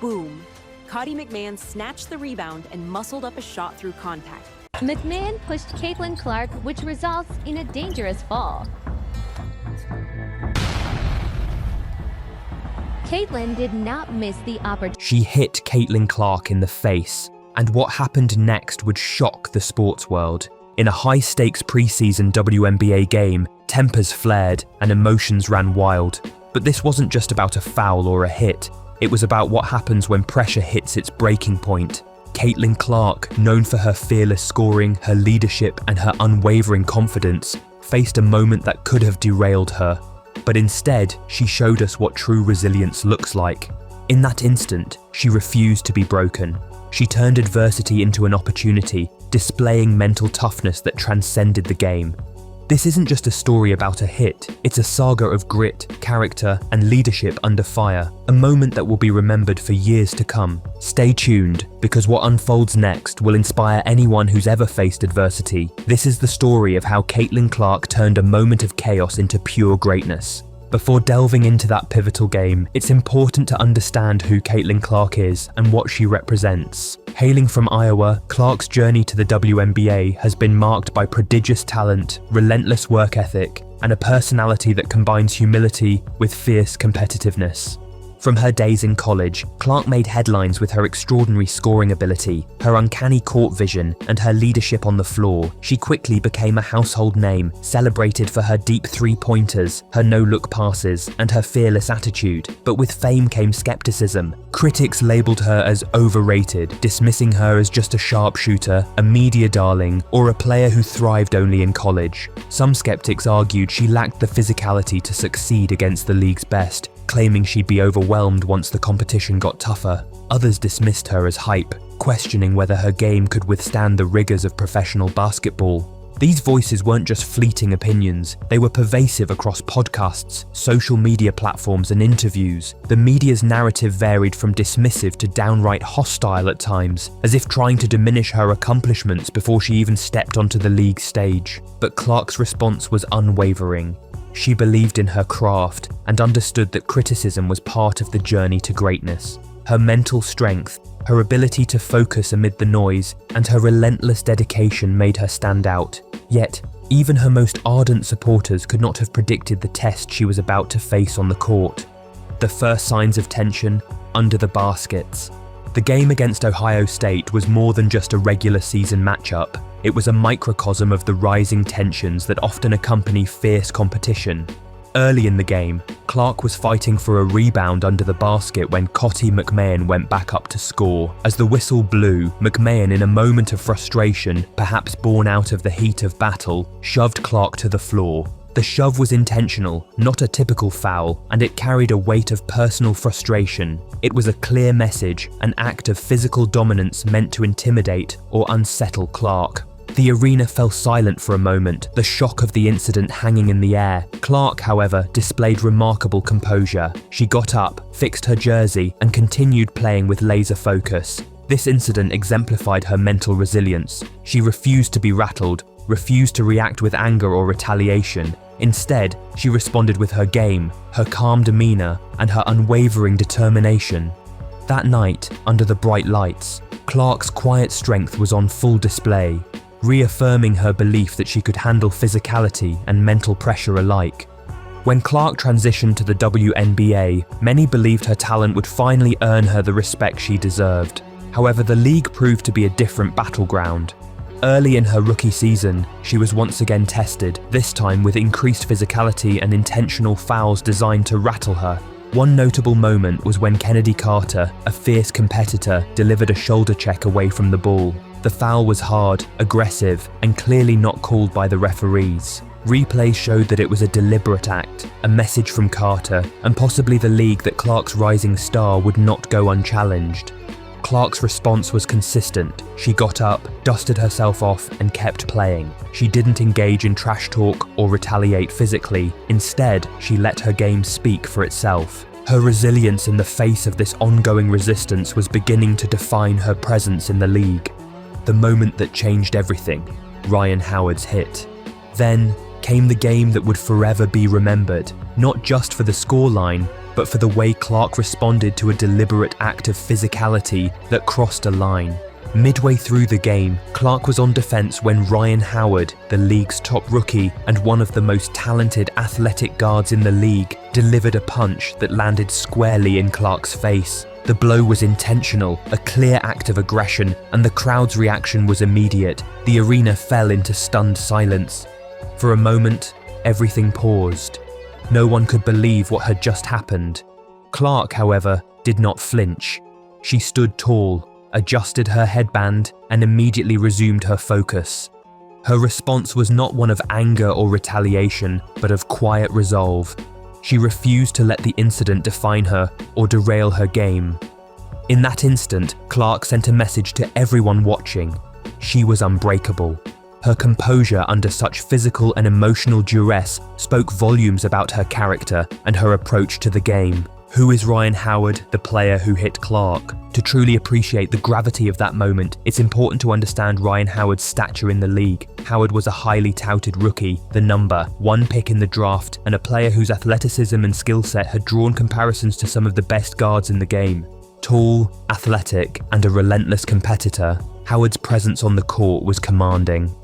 boom. Cottie McMahon snatched the rebound and muscled up a shot through contact. McMahon pushed Caitlin Clark, which results in a dangerous fall. Caitlin did not miss the opportunity. She hit Caitlin Clark in the face, and what happened next would shock the sports world. In a high-stakes preseason WNBA game, tempers flared and emotions ran wild. But this wasn't just about a foul or a hit. It was about what happens when pressure hits its breaking point. Caitlin Clark, known for her fearless scoring, her leadership, and her unwavering confidence, faced a moment that could have derailed her. But instead, she showed us what true resilience looks like. In that instant, she refused to be broken. She turned adversity into an opportunity, displaying mental toughness that transcended the game. This isn't just a story about a hit, it's a saga of grit, character, and leadership under fire, a moment that will be remembered for years to come. Stay tuned, because what unfolds next will inspire anyone who's ever faced adversity. This is the story of how Caitlin Clark turned a moment of chaos into pure greatness. Before delving into that pivotal game, it's important to understand who Caitlin Clark is and what she represents. Hailing from Iowa, Clark's journey to the WNBA has been marked by prodigious talent, relentless work ethic, and a personality that combines humility with fierce competitiveness. From her days in college, Clark made headlines with her extraordinary scoring ability, her uncanny court vision, and her leadership on the floor. She quickly became a household name, celebrated for her deep three-pointers, her no-look passes, and her fearless attitude. But with fame came skepticism. Critics labeled her as overrated, dismissing her as just a sharpshooter, a media darling, or a player who thrived only in college. Some skeptics argued she lacked the physicality to succeed against the league's best, claiming she'd be overwhelmed once the competition got tougher. Others dismissed her as hype, questioning whether her game could withstand the rigors of professional basketball. These voices weren't just fleeting opinions, they were pervasive across podcasts, social media platforms, and interviews. The media's narrative varied from dismissive to downright hostile at times, as if trying to diminish her accomplishments before she even stepped onto the league stage. But Clark's response was unwavering. She believed in her craft and understood that criticism was part of the journey to greatness. Her mental strength, her ability to focus amid the noise, and her relentless dedication made her stand out. Yet, even her most ardent supporters could not have predicted the test she was about to face on the court. The first signs of tension, under the baskets. The game against Ohio State was more than just a regular season matchup. It was a microcosm of the rising tensions that often accompany fierce competition. Early in the game, Clark was fighting for a rebound under the basket when Cottie McMahon went back up to score. As the whistle blew, McMahon, in a moment of frustration, perhaps born out of the heat of battle, shoved Clark to the floor. The shove was intentional, not a typical foul, and it carried a weight of personal frustration. It was a clear message, an act of physical dominance meant to intimidate or unsettle Clark. The arena fell silent for a moment, the shock of the incident hanging in the air. Clark, however, displayed remarkable composure. She got up, fixed her jersey, and continued playing with laser focus. This incident exemplified her mental resilience. She refused to be rattled, refused to react with anger or retaliation. Instead, she responded with her game, her calm demeanor, and her unwavering determination. That night, under the bright lights, Clark's quiet strength was on full display, reaffirming her belief that she could handle physicality and mental pressure alike. When Clark transitioned to the WNBA, many believed her talent would finally earn her the respect she deserved. However, the league proved to be a different battleground. Early in her rookie season, she was once again tested, this time with increased physicality and intentional fouls designed to rattle her. One notable moment was when Kennedy Carter, a fierce competitor, delivered a shoulder check away from the ball. The foul was hard, aggressive, and clearly not called by the referees. Replays showed that it was a deliberate act, a message from Carter, and possibly the league that Clark's rising star would not go unchallenged. Clark's response was consistent. She got up, dusted herself off, and kept playing. She didn't engage in trash talk or retaliate physically. Instead, she let her game speak for itself. Her resilience in the face of this ongoing resistance was beginning to define her presence in the league. The moment that changed everything, Ryan Howard's hit. Then came the game that would forever be remembered, not just for the scoreline, but for the way Clark responded to a deliberate act of physicality that crossed a line. Midway through the game, Clark was on defense when Ryan Howard, the league's top rookie and one of the most talented athletic guards in the league, delivered a punch that landed squarely in Clark's face. The blow was intentional, a clear act of aggression, and the crowd's reaction was immediate. The arena fell into stunned silence. For a moment, everything paused. No one could believe what had just happened. Clark, however, did not flinch. She stood tall, adjusted her headband, and immediately resumed her focus. Her response was not one of anger or retaliation, but of quiet resolve. She refused to let the incident define her or derail her game. In that instant, Clark sent a message to everyone watching. She was unbreakable. Her composure under such physical and emotional duress spoke volumes about her character and her approach to the game. Who is Ryan Howard, the player who hit Clark? To truly appreciate the gravity of that moment, it's important to understand Ryan Howard's stature in the league. Howard was a highly touted rookie, the number 1 pick in the draft, and a player whose athleticism and skill set had drawn comparisons to some of the best guards in the game. Tall, athletic, and a relentless competitor, Howard's presence on the court was commanding.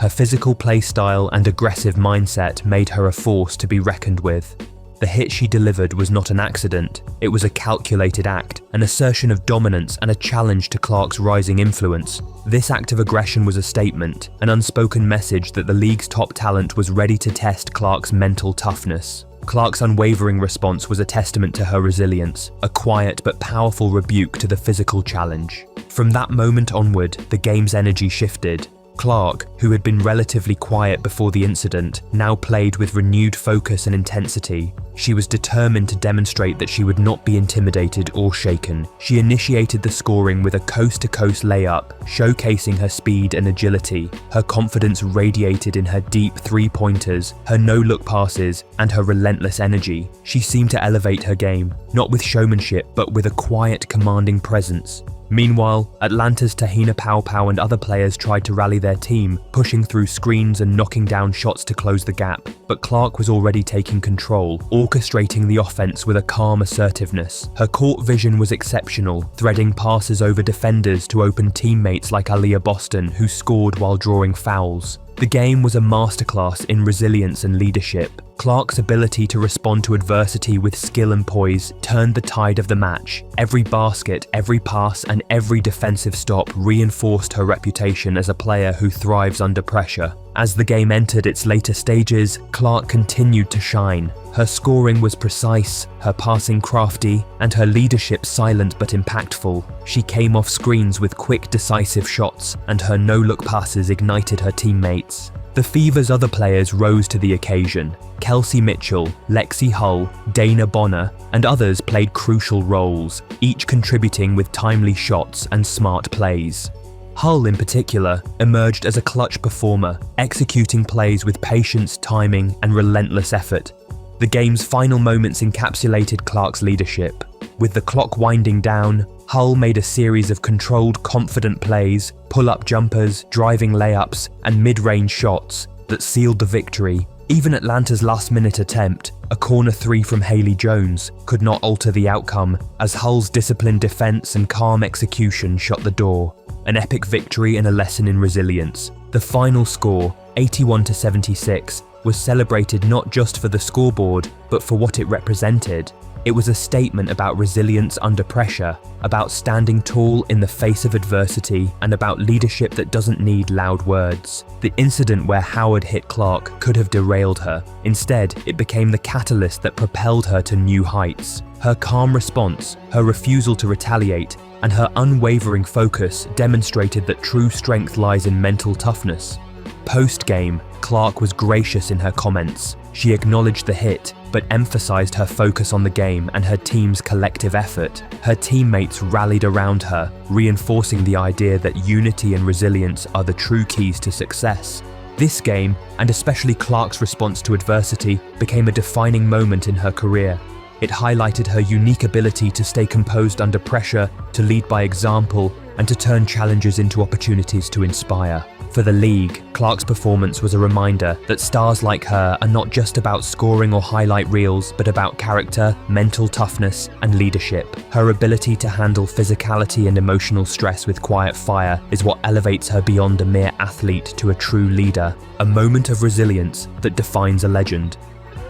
Her physical play style and aggressive mindset made her a force to be reckoned with. The hit she delivered was not an accident, it was a calculated act, an assertion of dominance and a challenge to Clark's rising influence. This act of aggression was a statement, an unspoken message that the league's top talent was ready to test Clark's mental toughness. Clark's unwavering response was a testament to her resilience, a quiet but powerful rebuke to the physical challenge. From that moment onward, the game's energy shifted. Clark, who had been relatively quiet before the incident, now played with renewed focus and intensity. She was determined to demonstrate that she would not be intimidated or shaken. She initiated the scoring with a coast-to-coast layup, showcasing her speed and agility. Her confidence radiated in her deep three-pointers, her no-look passes, and her relentless energy. She seemed to elevate her game, not with showmanship, but with a quiet, commanding presence. Meanwhile, Atlanta's Tahina Paopao and other players tried to rally their team, pushing through screens and knocking down shots to close the gap. But Clark was already taking control, orchestrating the offense with a calm assertiveness. Her court vision was exceptional, threading passes over defenders to open teammates like Aaliyah Boston, who scored while drawing fouls. The game was a masterclass in resilience and leadership. Clark's ability to respond to adversity with skill and poise turned the tide of the match. Every basket, every pass, and every defensive stop reinforced her reputation as a player who thrives under pressure. As the game entered its later stages, Clark continued to shine. Her scoring was precise, her passing crafty, and her leadership silent but impactful. She came off screens with quick, decisive shots, and her no-look passes ignited her teammates. The Fever's other players rose to the occasion. Kelsey Mitchell, Lexi Hull, Dana Bonner, and others played crucial roles, each contributing with timely shots and smart plays. Hull, in particular, emerged as a clutch performer, executing plays with patience, timing, and relentless effort. The game's final moments encapsulated Clark's leadership. With the clock winding down, Hull made a series of controlled, confident plays, pull-up jumpers, driving layups, and mid-range shots that sealed the victory. Even Atlanta's last-minute attempt, a corner three from Haley Jones, could not alter the outcome, as Hull's disciplined defense and calm execution shut the door. An epic victory and a lesson in resilience. The final score, 81-76, was celebrated not just for the scoreboard, but for what it represented. It was a statement about resilience under pressure, about standing tall in the face of adversity, and about leadership that doesn't need loud words. The incident where Howard hit Clark could have derailed her. Instead, it became the catalyst that propelled her to new heights. Her calm response, her refusal to retaliate, and her unwavering focus demonstrated that true strength lies in mental toughness. Post-game, Clark was gracious in her comments. She acknowledged the hit, but emphasized her focus on the game and her team's collective effort. Her teammates rallied around her, reinforcing the idea that unity and resilience are the true keys to success. This game, and especially Clark's response to adversity, became a defining moment in her career. It highlighted her unique ability to stay composed under pressure, to lead by example, and to turn challenges into opportunities to inspire. For the league, Clark's performance was a reminder that stars like her are not just about scoring or highlight reels, but about character, mental toughness, and leadership. Her ability to handle physicality and emotional stress with quiet fire is what elevates her beyond a mere athlete to a true leader, a moment of resilience that defines a legend.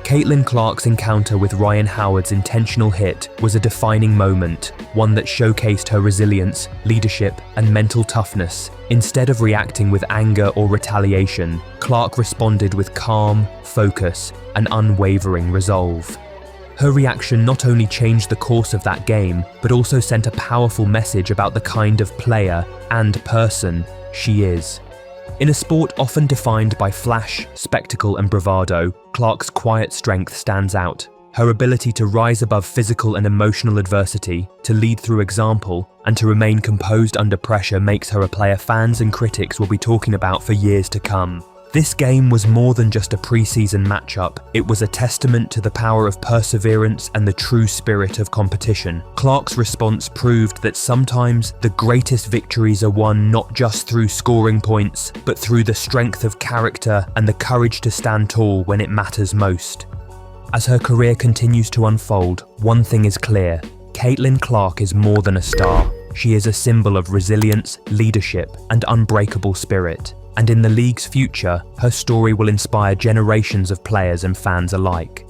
Caitlin Clark's encounter with Ryan Howard's intentional hit was a defining moment, one that showcased her resilience, leadership, and mental toughness. Instead of reacting with anger or retaliation, Clark responded with calm, focus, and unwavering resolve. Her reaction not only changed the course of that game, but also sent a powerful message about the kind of player and person she is. In a sport often defined by flash, spectacle, and bravado, Clark's quiet strength stands out. Her ability to rise above physical and emotional adversity, to lead through example, and to remain composed under pressure makes her a player fans and critics will be talking about for years to come. This game was more than just a preseason matchup, it was a testament to the power of perseverance and the true spirit of competition. Clark's response proved that sometimes the greatest victories are won not just through scoring points, but through the strength of character and the courage to stand tall when it matters most. As her career continues to unfold, one thing is clear: Caitlin Clark is more than a star. She is a symbol of resilience, leadership, and unbreakable spirit. And in the league's future, her story will inspire generations of players and fans alike.